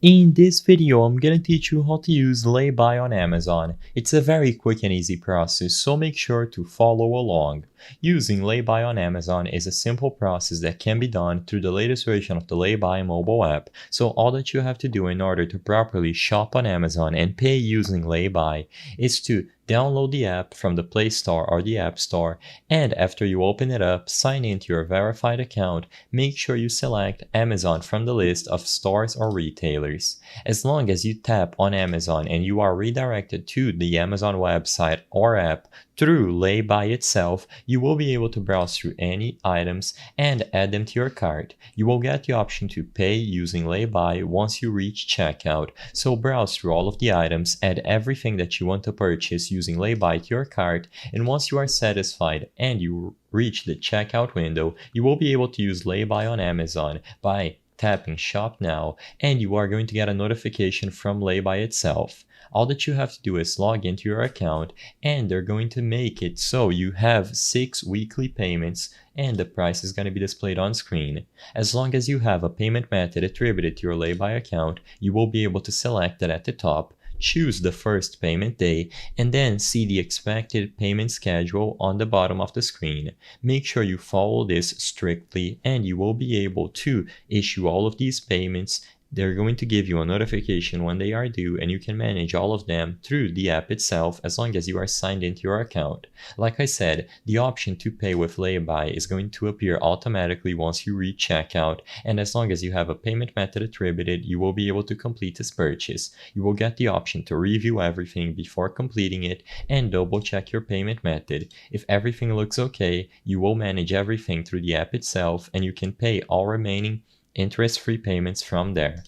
In this video, I'm gonna teach you how to use Laybuy on Amazon. It's a very quick and easy process, so make sure to follow along. Using Laybuy on Amazon is a simple process that can be done through the latest version of the Laybuy mobile app. So all that you have to do in order to properly shop on Amazon and pay using Laybuy is to download the app from the Play Store or the App Store, and after you open it up, sign into your verified account. Make sure you select Amazon from the list of stores or retailers. As long as you tap on Amazon and you are redirected to the Amazon website or app through Laybuy itself, you will be able to browse through any items and add them to your cart. You will get the option to pay using Laybuy once you reach checkout. So browse through all of the items, add everything that you want to purchase using Laybuy to your cart, and once you are satisfied and you reach the checkout window, you will be able to use Laybuy on Amazon by tapping Shop Now, and you are going to get a notification from Laybuy itself. All that you have to do is log into your account, and they're going to make it so you have 6 weekly payments, and the price is going to be displayed on screen. As long as you have a payment method attributed to your Laybuy account, you will be able to select that at the top, choose the first payment day, and then see the expected payment schedule on the bottom of the screen. Make sure you follow this strictly, and you will be able to issue all of these payments. They're going to give you a notification when they are due, and you can manage all of them through the app itself as long as you are signed into your account. Like I said, the option to pay with Laybuy is going to appear automatically once you reach checkout, and as long as you have a payment method attributed, you will be able to complete this purchase. You will get the option to review everything before completing it and double check your payment method. If everything looks okay, you will manage everything through the app itself, and you can pay all remaining interest-free payments from there.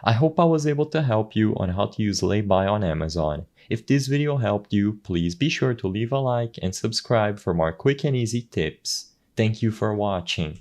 I hope I was able to help you on how to use Laybuy on Amazon. If this video helped you, please be sure to leave a like and subscribe for more quick and easy tips. Thank you for watching.